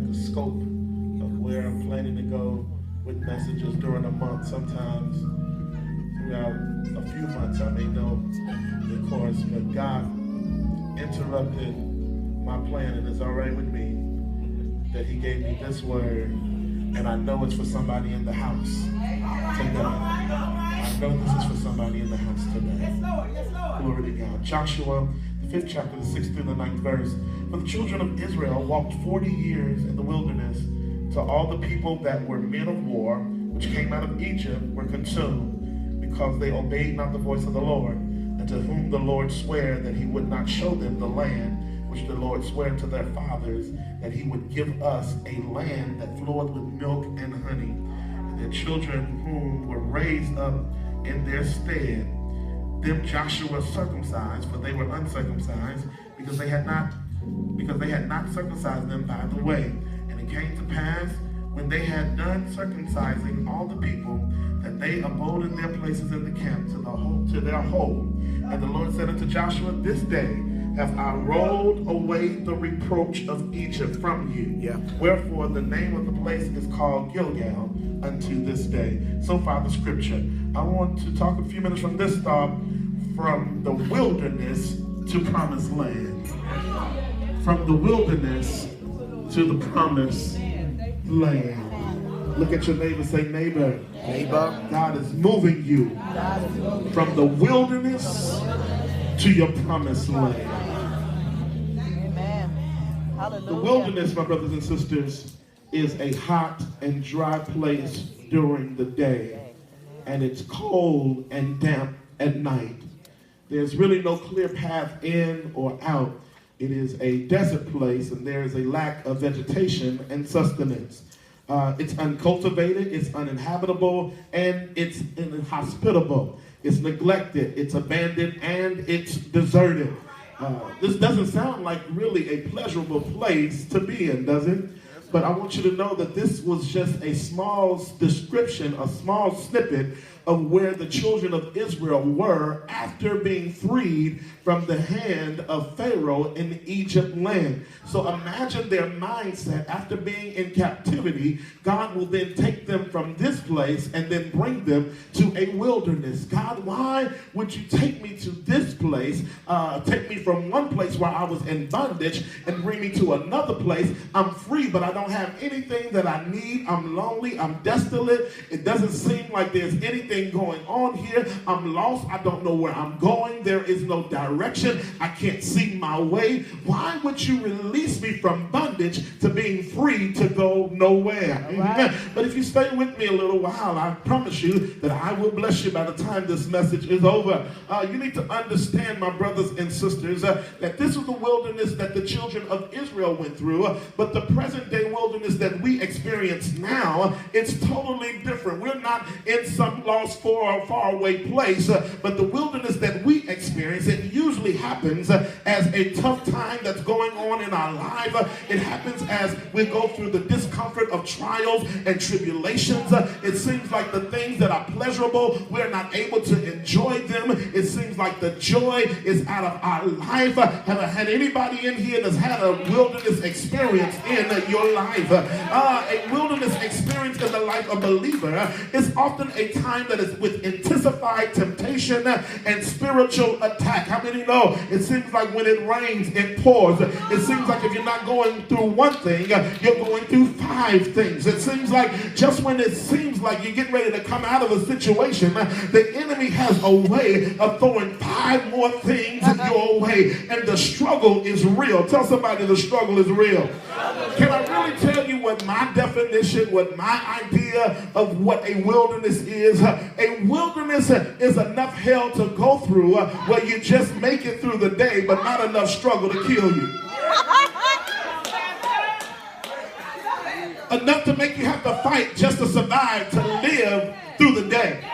the scope of where I'm planning to go with messages during a month. Sometimes throughout a few months I may know the course, but God interrupted my plan, and it's all right with me that he gave me this word, and I know it's for somebody in the house today. I know this is for somebody in the house today. Yes, Lord. Yes, Lord. Glory to God. Joshua, the 5th chapter, the 6th through the 9th verse. For the children of Israel walked 40 years in the wilderness, till all the people that were men of war, which came out of Egypt, were consumed, because they obeyed not the voice of the Lord, and to whom the Lord sware that he would not show them the land which the Lord sware to their fathers, that he would give us a land that floweth with milk and honey. And their children whom were raised up in their stead, them Joshua circumcised, for they were uncircumcised, because they had not circumcised them by the way. And it came to pass, when they had done circumcising all the people, that they abode in their places in the camp to their whole. And the Lord said unto Joshua, this day have I rolled away the reproach of Egypt from you. Yeah. Wherefore the name of the place is called Gilgal unto this day. So far the scripture. I want to talk a few minutes from this thought, from the wilderness to promised land. From the wilderness to the promised land. Look at your neighbor, say, neighbor, God is moving you from the wilderness to your promised land. Amen. Hallelujah. The wilderness, my brothers and sisters, is a hot and dry place during the day, and it's cold and damp at night. There's really no clear path in or out. It is a desert place, and there is a lack of vegetation and sustenance. It's uncultivated, it's uninhabitable, and it's inhospitable. It's neglected, it's abandoned, and it's deserted. This doesn't sound like really a pleasurable place to be in, does it? But I want you to know that this was just a small description, a small snippet of where the children of Israel were after being freed from the hand of Pharaoh in Egypt land. So imagine their mindset after being in captivity. God will then take them from this place and then bring them to a wilderness. God, why would you take me to this place, take me from one place where I was in bondage and bring me to another place? I'm free, but I don't have anything that I need. I'm lonely. I'm desolate. It doesn't seem like there's anything going on here. I'm lost. I don't know where I'm going. There is no direction. I can't see my way. Why would you release me from bondage to being free to go nowhere? Right. But if you stay with me a little while, I promise you that I will bless you by the time this message is over. You need to understand, my brothers and sisters, that this is the wilderness that the children of Israel went through, but the present day wilderness that we experience now, it's totally different. We're not in some lost far away place, but the wilderness that we experience, it usually happens as a tough time that's going on in our life. It happens as we go through the discomfort of trials and tribulations. It seems like the things that are pleasurable, we're not able to enjoy them. It seems like the joy is out of our life. Have I had anybody in here that's had a wilderness experience in your life? A wilderness experience in the life of a believer is often a time that is with intensified temptation and spiritual attack. How many know it seems like when it rains, it pours? It seems like if you're not going through one thing, you're going through 5 things. It seems like just when it seems like you're getting ready to come out of a situation, the enemy has a way of throwing 5 more things your way, and the struggle is real. Tell somebody the struggle is real. Can I really tell you what my definition, what my idea of what a wilderness is? A wilderness is enough hell to go through where you just make it through the day, but not enough struggle to kill you. Enough to make you have to fight just to survive, to live through the day,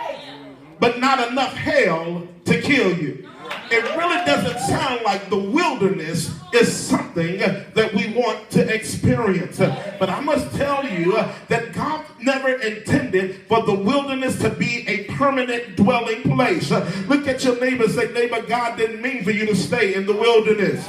but not enough hell to kill you. It really doesn't sound like the wilderness is something that we want to experience. But I must tell you that God never intended for the wilderness to be a permanent dwelling place. Look at your neighbor and say, neighbor, God didn't mean for you to stay in the wilderness.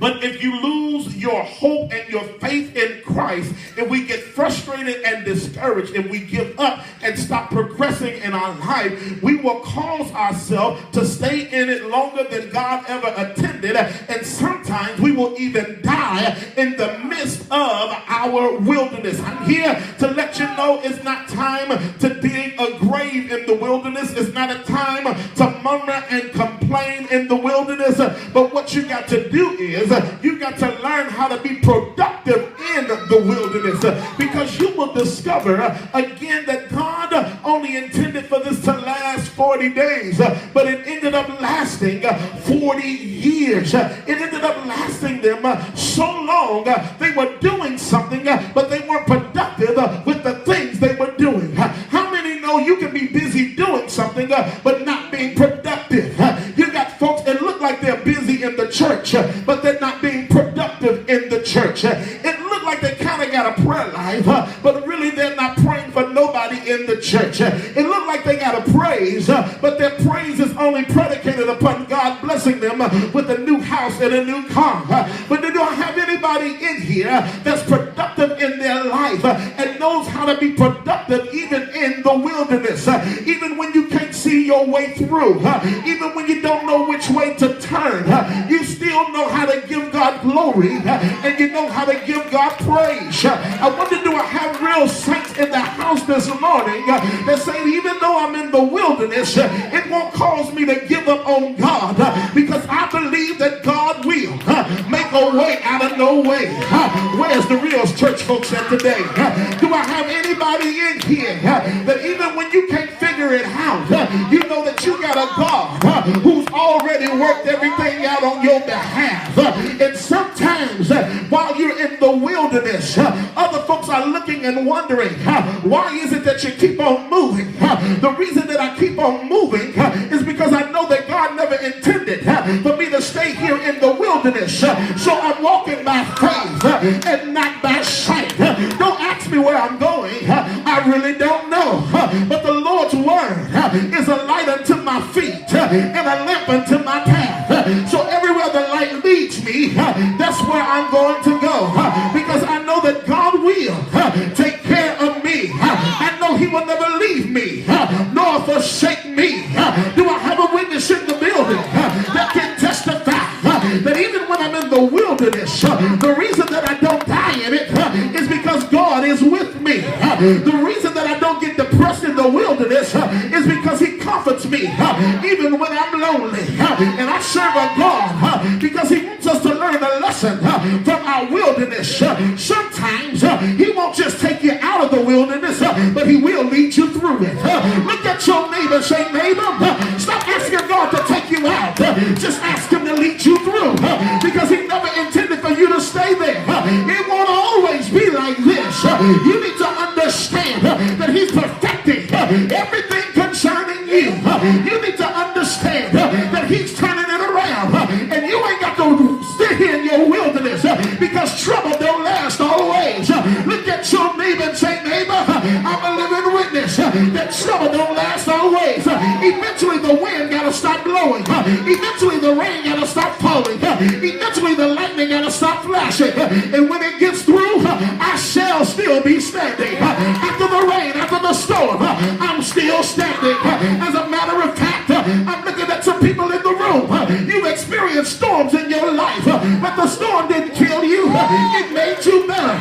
But if you lose your hope and your faith in Christ, if we get frustrated and discouraged, if we give up and stop progressing in our life, we will cause ourselves to stay in it longer than God ever intended. And sometimes we will even die in the midst of our wilderness. I'm here to let you know it's not time to dig a grave in the wilderness. It's not a time to murmur and complain in the wilderness. But what you got to do is you got to learn how to be productive in the wilderness, because you will discover again that God only intended for this to last 40 days, but it ended up lasting 40 years. It ended up lasting them so long. They were doing something, but they weren't productive with the things they were doing. How many know you can be busy doing something but not being productive? You got folks that look like they're busy in the church, but they're not being productive in the church. It looked like they kind of got a prayer life, but really they're not praying for nobody in the church. It looked like they got a praise, but their praise is only predicated upon God blessing them with a new house and a new car. But they don't have anybody in here that's productive in their life and knows how to be productive even in the wilderness, even when you can't see your way through, even when you don't know which way to turn. You still know how to give God glory, and you know how to give God praise. I wonder, do I have real saints in the house this morning that say, even though I'm in the wilderness, it won't cause me to give up on God, because I believe that God will make a way out of no way. Where's the real church folks at today? Do I have anybody in here that even when you can't figure it out, you know that you got a God who's already worked everything out on your behalf? And sometimes while you're in the wilderness, other folks are looking and wondering, why is it that you keep on moving? The reason that I keep on moving is because I know that God never intended for me to stay here in the wilderness. So I'm walking by faith and not by sight. Don't ask me where I'm going. I really don't know. But the Lord's word is a light unto my feet and a lamp unto my path. So everywhere the light leads me, that's where I'm going to go, because I know that God will take care of me. I know he will never leave me nor forsake me. Do I have a witness in the building that can testify that even when I'm in the wilderness, the reason that I don't die in it is because God is with me. The reason that I don't get depressed in the wilderness is because he comforts me even when I'm lonely. And I serve a God because he wants us to learn a lesson from our wilderness. Sometimes he won't just take you out of the wilderness, but he will lead you through it. Look at your neighbor and say, neighbor, stop asking God to take you out. Just ask him to lead you through, because he never intended for you to stay there. It won't always be like this. You need to understand that he's perfecting everything concerning you. You need to understand that he's turning it around, and you ain't got to sit here in your wilderness, because trouble don't last always. Look at your neighbor and say, neighbor, I'm a living witness that trouble don't last always. Eventually the wind got to stop blowing. Eventually the rain got to stop falling. Eventually the lightning got to stop flashing. And when it gets through, I shall still be standing. After the rain, after the storm, I'm still standing. As a matter of fact, I'm looking at some people in the room. You've experienced storms in your life, but the storm didn't kill you. It made you better.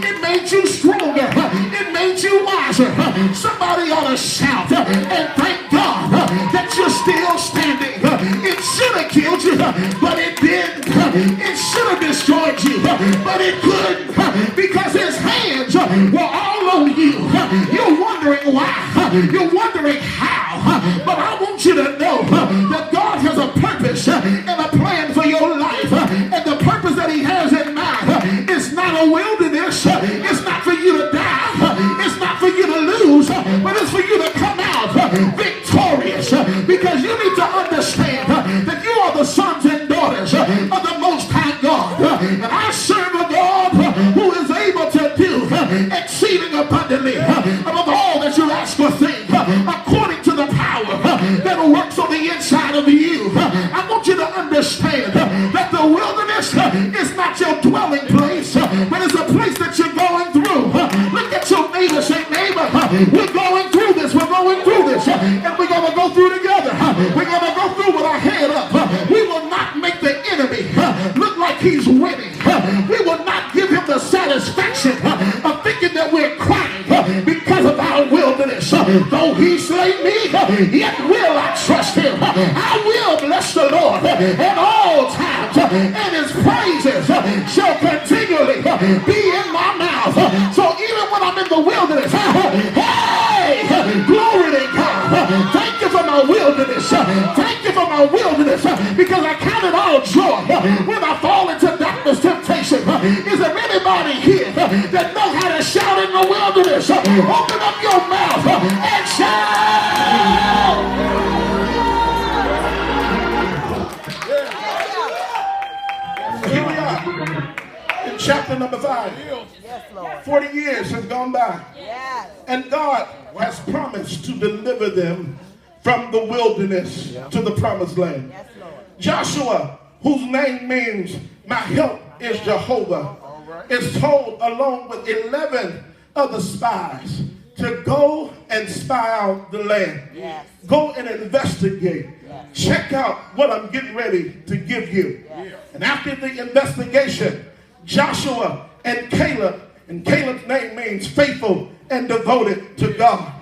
It made you stronger. It made you wiser. Somebody ought to shout and thank God that you're still standing. It should have killed you, but it didn't. It should have destroyed you, but it couldn't, because his hands were all over you. You're wondering why. You're wondering how. But I want you to know that God has a purpose and a plan for your life. And the purpose that he has in mind is not a wilderness. It's not for you to die. It's not for you to lose. But it's for you to come out victorious. Because you need to understand that you are the sons and daughters of the Most High God. And I serve a God who is able to do exceeding abundantly above all that you ask or think, according to the power that works on the inside of you. I want you to understand that the wilderness wilderness is not your dwelling place, but it's a place that you're going through. Look at your neighbor. Say, neighbor, we're going through this. We're going through this. And we're going to go through together. We're going to go through with our head up. We will not make the enemy look like he's winning. We will not give him the satisfaction of thinking that we're crying because of our wilderness. Though he slay me, yet will I trust him. I will bless the Lord at all times, and his praises shall continually be in my mouth. So even when I'm in the wilderness, hey, glory to God. Thank you for my wilderness. Thank you for my wilderness, because I count it all joy when I fall into darkness temptation. Is there anybody here that know how to shout in the wilderness? Open up your mouth and shout. Here we are in chapter number 5. 40 years have gone by, and God has promised to deliver them from the wilderness to the promised land. Joshua, whose name means my help is Jehovah, is told along with 11 other spies to go and spy out the land. Go and investigate. Check out what I'm getting ready to give you. And after the investigation, Joshua and Caleb's name means faithful and devoted to God,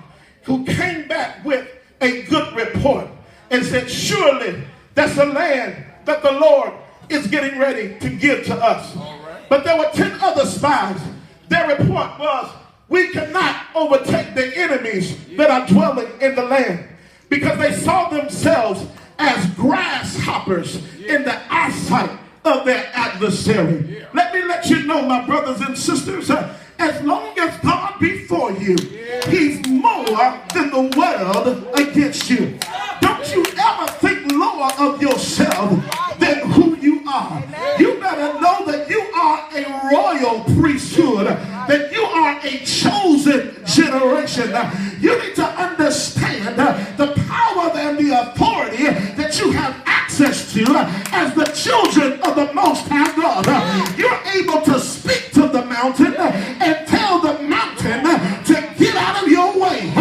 who came back with a good report and said, surely that's the land that the Lord is getting ready to give to us. But there were 10 other spies. Their report was, we cannot overtake the enemies that are dwelling in the land, because they saw themselves as grasshoppers in the eyesight of their adversary. Let me let you know, my brothers and sisters, as long as God be for you, he's more than the world against you. Don't you ever think lower of yourself than who you are. You better know that you are a royal priesthood, that you are a chosen generation. You need to understand the power and the authority that you have access to as the children of the Most High God. You're able to speak to the mountain and tell the mountain to get out of your way.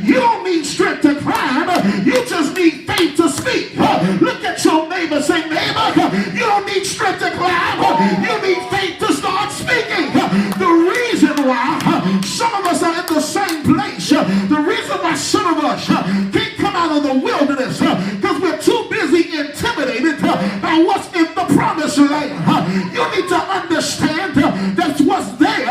You don't need strength to climb. You just need faith to speak. Look at your neighbor. Say, neighbor, you don't need strength to climb. You need faith to start speaking. The reason why some of us are in the same place, the reason why some of us can't come out of the wilderness, because we're too busy intimidated by what's in the promised land. You need to understand that's what's there.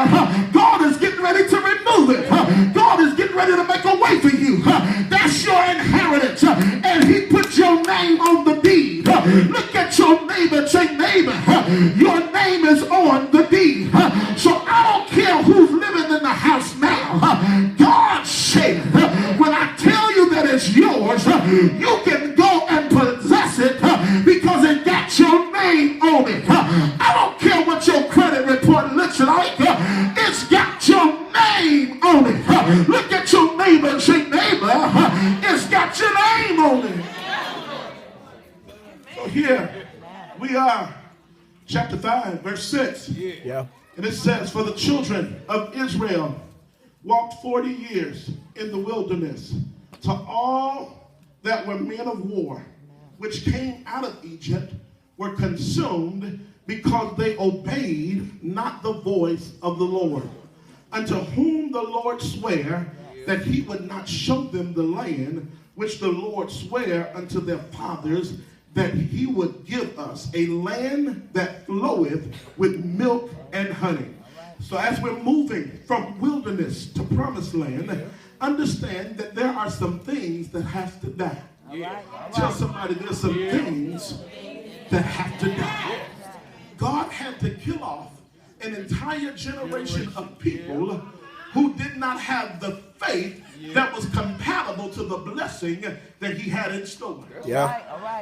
God is getting ready to remove it. God is getting ready to make a way for you. That's your inheritance, and he put your name on the deed. Look at your neighbor and say, neighbor, your name is on the deed. So I don't care who's living in the house now. God said, when I tell you that it's yours, you can go and possess it because it got your name on it. I don't care what your credit report looks like. It's got your name on it. Look at your neighbor and say, neighbor, it's got your name on it. So here we are, chapter 5, verse 6. And it says, for the children of Israel walked 40 years in the wilderness, to all that were men of war, which came out of Egypt, were consumed because they obeyed not the voice of the Lord, unto whom the Lord sware that he would not show them the land which the Lord sware unto their fathers, that he would give us a land that floweth with milk and honey. So as we're moving from wilderness to promised land, understand that there are some things that have to die. Tell somebody there's some things that have to die. God had to kill off an entire generation of people who did not have the faith that was compatible to the blessing that he had in store.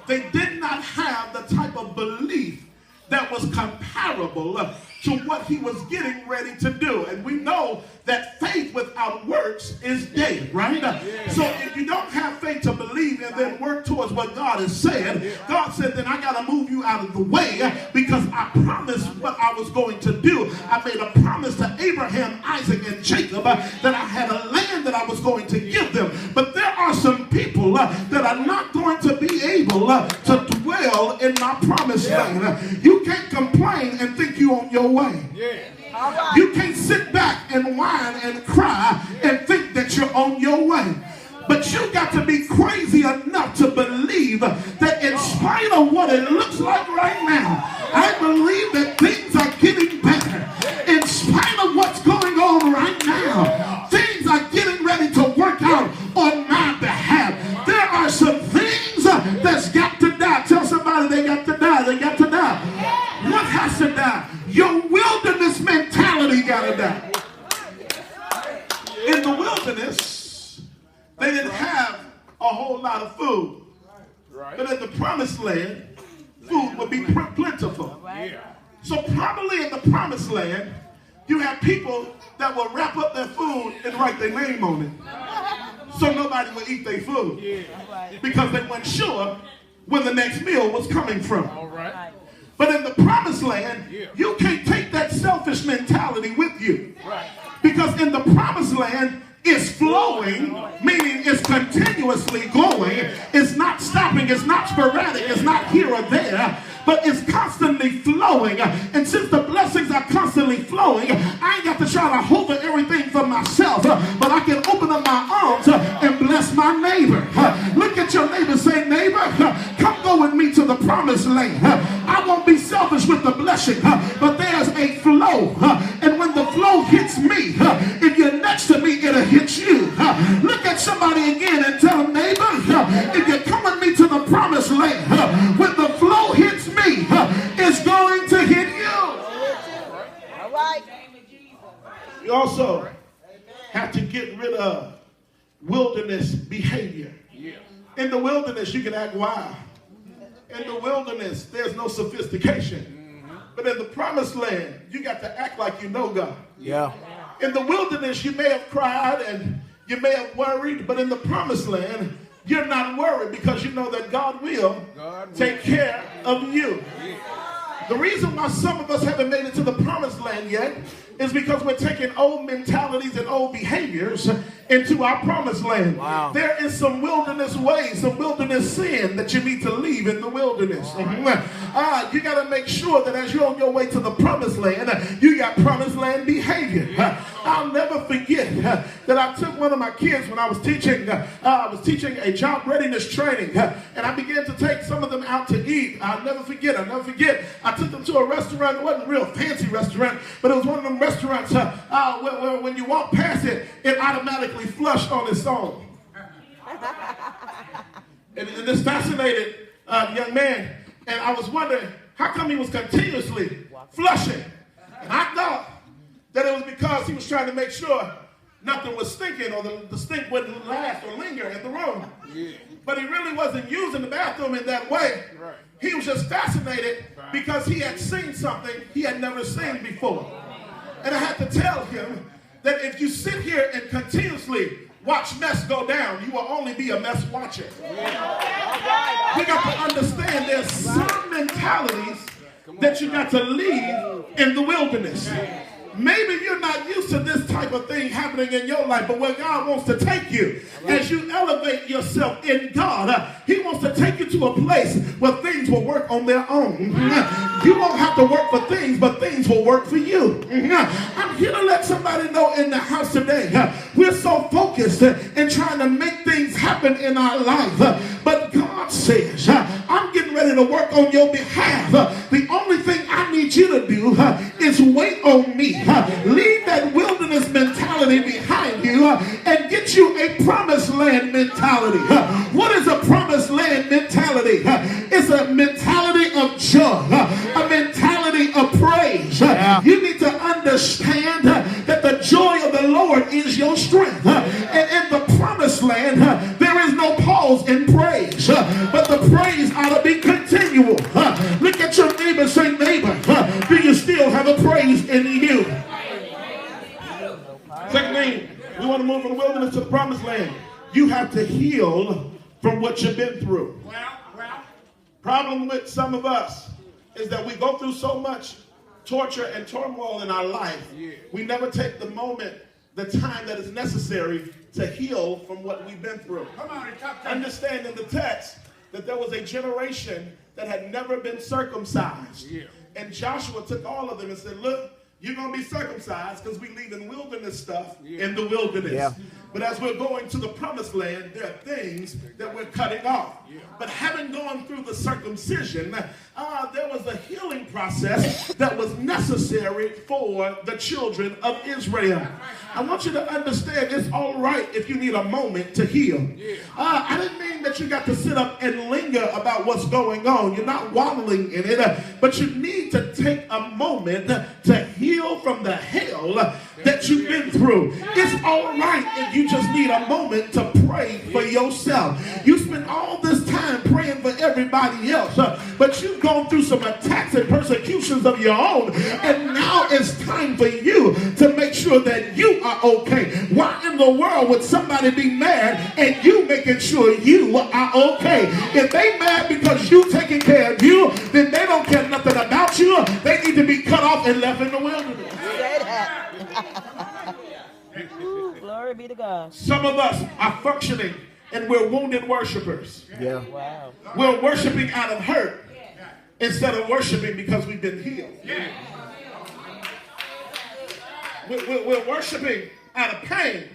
They did not have the type of belief that was comparable to what he was getting ready to do. And we know that faith without works is dead, right? So if you don't have faith to believe and then work towards what God has said, God said, then I got to move you out of the way because I promised what I was going to do. I made a promise to Abraham, Isaac, and Jacob that I had a land that I was going to give them. But there are some people that are not going to be able to dwell in my promised land. You can't complain and think you on your way. You can't sit back and whine and cry and think that you're on your way. But you got to be crazy enough to believe that in spite of what it looks like right now, I believe that things are getting better. In spite of what's going on right now, things are getting ready to work out on my behalf. There are some things that's got to die. Tell somebody they got to die. They got to die. What has to die? Your wilderness mentality got to die. In the wilderness, they didn't have a whole lot of food. But in the promised land, food would be plentiful. So probably in the promised land, you have people that will wrap up their food and write their name on it. So nobody will eat their food. Because they weren't sure where the next meal was coming from. But in the promised land, you can't take that selfish mentality with you. Because in the promised land, it's flowing, meaning it's continuously going. It's not stopping. It's not sporadic. It's not here or there. But it's constantly flowing. And since the blessings are constantly flowing, I ain't got to try to hover everything for myself. But I can open up my arms and bless my neighbor. Look at your neighbor. Say, neighbor, come go with me to the promised land. I won't be selfish with the blessing, but there's a flow. And when the flow hits me, if you're next to me, it'll hit you. Look at somebody again and tell them, neighbor, if you come with me to the promised land, when the flow hits me, it's going to hit you. All right. You also have to get rid of wilderness behavior. In the wilderness, you can act wild. In the wilderness, there's no sophistication. But in the promised land, you got to act like you know God. In the wilderness, you may have cried and you may have worried, but in the promised land, you're not worried because you know that God will take care of you. The reason why some of us haven't made it to the promised land yet is because we're taking old mentalities and old behaviors into our promised land. There is some wilderness ways, some wilderness sin that you need to leave in the wilderness. You got to make sure that as you're on your way to the promised land, you got promised land behavior. I'll never forget that I took one of my kids when I was teaching a job readiness training, and I began to take some of them out to eat. I'll never forget. I took them to a restaurant. It wasn't a real fancy restaurant, but it was one of them restaurants where when you walk past it, it automatically flushed on its own. And this fascinated young man, and I was wondering how come he was continuously flushing. And I thought that it was because he was trying to make sure nothing was stinking or the stink wouldn't last or linger in the room. But he really wasn't using the bathroom in that way. He was just fascinated because he had seen something he had never seen before. And I had to tell him that if you sit here and continuously watch mess go down, you will only be a mess watcher. You got to understand there's some mentalities that you got to leave in the wilderness. Maybe you're not used to this type of thing happening in your life, but where God wants to take you, as you elevate yourself in God, He wants to take you to a place where things will work on their own. You won't have to work for things, but things will work for you. I'm here to let somebody know in the house today, we're so focused in trying to make things happen in our life, but God says, I'm getting ready to work on your behalf. The only thing I need you to do is wait on me. Leave that wilderness mentality behind you and get you a promised land mentality. What is a promised land mentality? It's a mentality of joy, a mentality of praise. You need to understand that the joy of the Lord is your strength. And in the promised land, there is no pause in praise, but the praise ought to be continual. Look at your neighbor, say, neighbor, do you still have have a praise in you. Second thing, we want to move from the wilderness to the promised land. You have to heal from what you've been through. Problem with some of us is that we go through so much torture and turmoil in our life. We never take the moment, the time that is necessary to heal from what we've been through. Understand in the text that there was a generation that had never been circumcised. And Joshua took all of them and said, look, you're going to be circumcised because we leave in wilderness stuff in the wilderness. But as we're going to the promised land, there are things that we're cutting off. But having gone through the circumcision, there was a healing process that was necessary for the children of Israel. I want you to understand it's all right if you need a moment to heal. I didn't mean that you got to sit up and linger about what's going on. You're not wallowing in it, but you need to take a moment to heal from the hell that you've been through. It's all right if you just need a moment to pray for yourself. You spend all this time praying for everybody else, but you've gone through some attacks and persecutions of your own, and now it's time for you to make sure that you are okay. Why in the world would somebody be mad and you making sure you are okay? If they mad because you taking care of you, then they don't care nothing about you. They need to be cut off and left in the wilderness. Say that. Ooh, glory be to God. Some of us are functioning and we're wounded worshipers. Wow. We're worshiping out of hurt instead of worshiping because we've been healed. We're worshiping out of pain,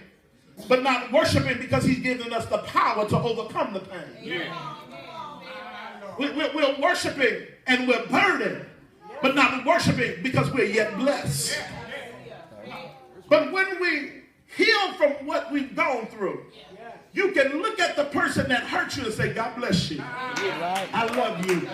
but not worshiping because he's given us the power to overcome the pain. We're worshiping and we're burdened, but not worshiping because we're yet blessed. But when we heal from what we've gone through, you can look at the person that hurt you and say, God bless you. I love you.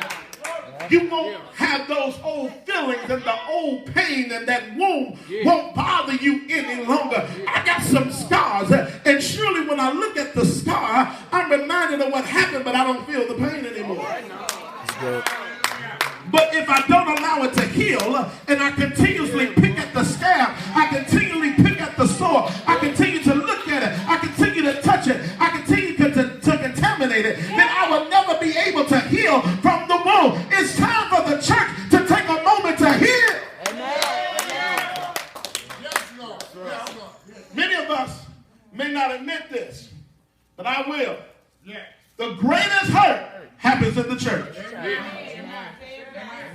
You won't have those old feelings and the old pain, and that wound won't bother you any longer. I got some scars, and surely when I look at the scar, I'm reminded of what happened, but I don't feel the pain anymore. But if I don't allow it to heal, and I continuously pick at the scab, I continually pick at the sore, I continue to look at it, I continue to touch it, I continue to contaminate it, then I will never be able to heal from the wound. It's time for the church to take a moment to heal. Many of us may not admit this, but I will. The greatest hurt happens in the church.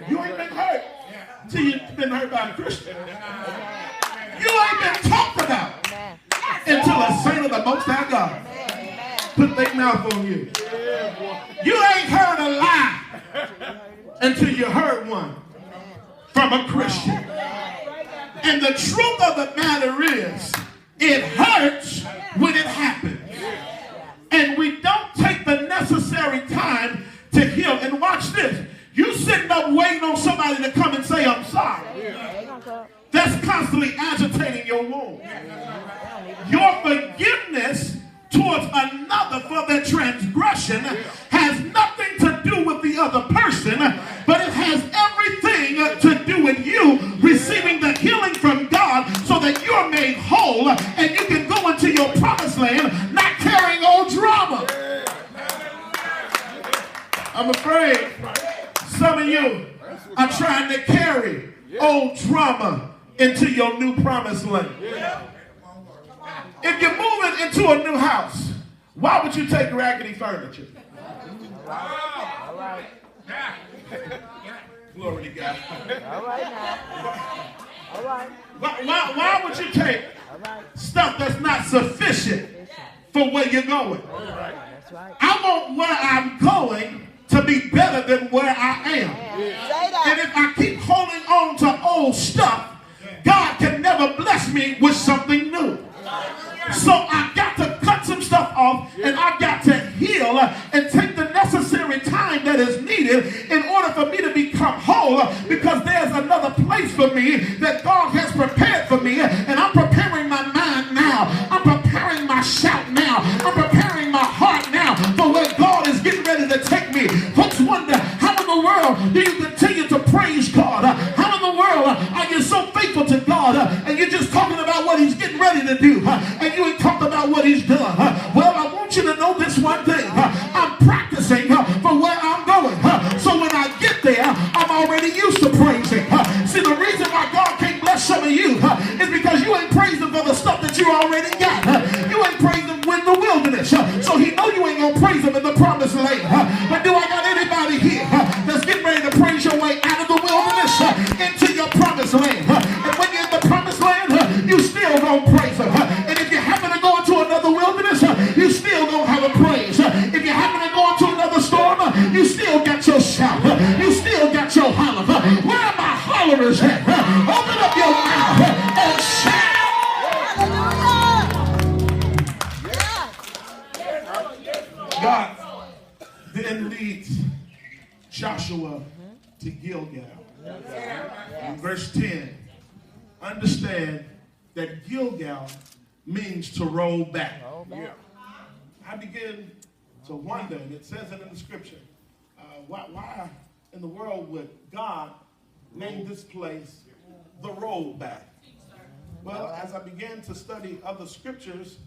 You ain't been hurt till you've been hurt by a Christian. You ain't been talked about until a saint of the Most High God put their mouth on you. You ain't heard a lie until you heard one from a Christian. And the truth of the matter is, it hurts when it happens. And we don't take the necessary time to heal. And watch this. You sitting up waiting on somebody to come and say, I'm sorry. That's constantly agitating your wound. Your forgiveness towards another for their transgression has nothing to do with the other person, but it has everything to do with you receiving the healing from God so that you're made whole and you can go into your promised land not carrying old drama. I'm afraid some of you are trying to carry old drama into your new promised land. If you're moving into a new house, why would you take raggedy furniture? All right. Glory to God. All right now. All right. Why would you take stuff that's not sufficient for where you're going? That's right. I want where I'm going to be better than where I am. And if I keep holding on to old stuff, God can never bless me with something new. So I've got to cut some stuff off, and I've got to heal and take the necessary time that is needed in order for me to become whole, because there's another place for me that God has prepared for me, and I'm preparing my mind now. I'm preparing my shout now. I'm preparing my heart now for where God is getting ready to take me. Folks wonder, how in the world do you continue to praise God? How in the world are you God and you're just talking about what he's getting ready to do and you ain't talking about what he's done. Well, I want you to know this one thing. I'm practicing for where I'm going. So when I get there, I'm already used to praising. See, the reason why God can't bless some of you is because you ain't praising for the stuff that you already got. You ain't praising in the wilderness. So he know you ain't going to praise him in the promised land. But do I got anybody here that's getting ready to praise your way out of the wilderness into your promised land? And when you're in the promised land, you still don't praise him. And if you happen to go into another wilderness, you still don't have a praise. If you happen to go into another storm, you still got your shout. You still got your holler. Where are my hollers at? Open up your mouth and shout. God then leads Joshua to Gilgal. In verse 10, understand that Gilgal means to roll back. I begin to wonder, and it says it in the scripture, why in the world would God name this place the rollback? Well, as I began to study other scriptures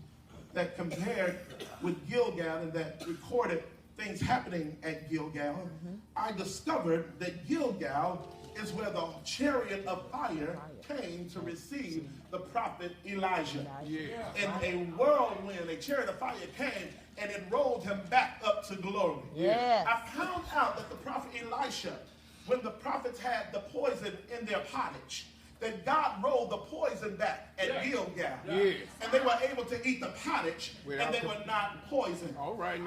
that compared with Gilgal and that recorded things happening at Gilgal, I discovered that Gilgal is where the chariot of fire came to receive the prophet Elijah. In a whirlwind, a chariot of fire came and it rolled him back up to glory. I found out that the prophet Elisha, when the prophets had the poison in their pottage, that God rolled the poison back at Gilgal. And they were able to eat the pottage and they were not poisoned.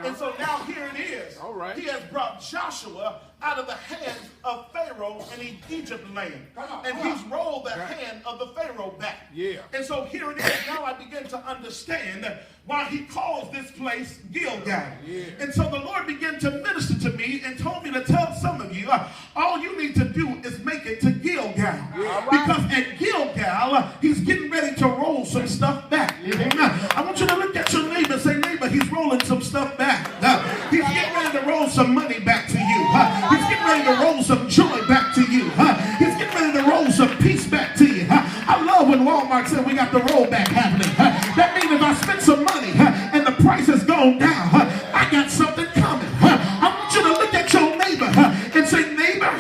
And so now here it is. He has brought Joshua out of the hands of Pharaoh in Egypt land. And he's rolled the hand of the Pharaoh back. And so here it is. Now I begin to understand why he calls this place Gilgal. And so the Lord began to minister to me and told me to tell some of you, all you need to do is make it to Gilgal. Because at Gilgal, he's getting ready to roll some stuff back. I want you to look at your neighbor and say, neighbor, he's rolling some stuff back. He's getting ready to roll some money back to you. He's getting ready to roll some joy back to you. He's getting ready to roll some peace back to you. I love when Walmart said we got the rollback happening. That means if I spend some money and the price has gone down, I got something coming. I want you to look at your neighbor and say, neighbor,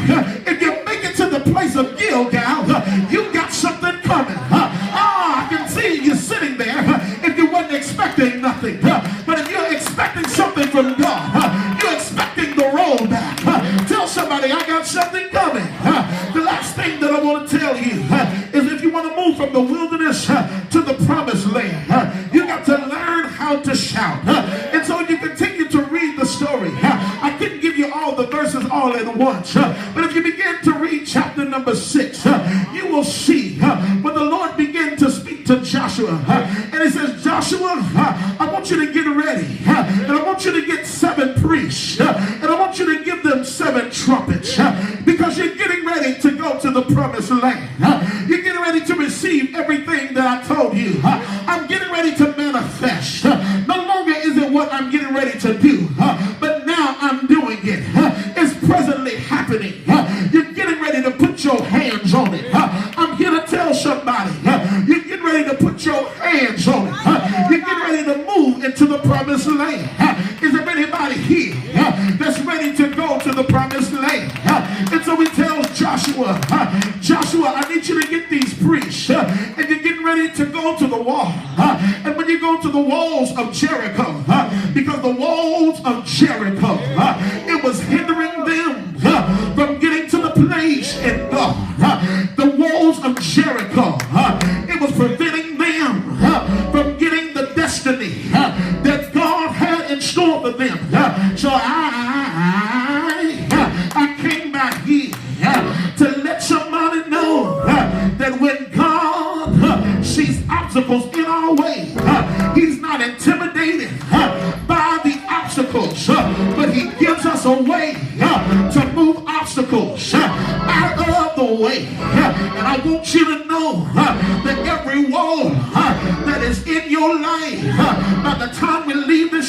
if you make it to the place of Gilgal, you got something coming. I can see you sitting there if you wasn't expecting nothing. But if you're expecting something from God, you're expecting the rollback. Tell somebody, I got something coming. The last thing that I want to tell you is if you want to move from the wilderness to the promised land, you got to learn how to shout. And so you continue to read the story. I couldn't give you all the verses all at once, but if you begin to read chapter number 6, you will see when the Lord began to speak to Joshua, and he says, Joshua, I want you to get ready, and I want you to get 7 priests, and I want you to give them 7 trumpets, because you're getting ready to go to the promised land. You're getting ready to receive everything that I told you. I'm getting ready to manifest. No longer is it what I'm getting ready to do, but now I'm doing it. It's presently happening. You're getting ready to put your hands on it. I'm here to tell somebody, you're getting ready to put your hands on it. You're getting ready to move into the promised land. Is there anybody here that's ready to go to the promised land? And so he tells Joshua, Joshua, I need you to get these priests, and you're getting ready to go to the wall. And when you go to the walls of Jericho, because the walls of Jericho, it was hindering them from getting to the place in God. The walls of Jericho, it was preventing them from getting the destiny that God had in store for them. So I came back here to let somebody know that when God sees obstacles in our way, he's not intimidated by the obstacles, but he gives us a way to move obstacles out of the way. And I want you to know that every wall that is in your life, by the time we leave this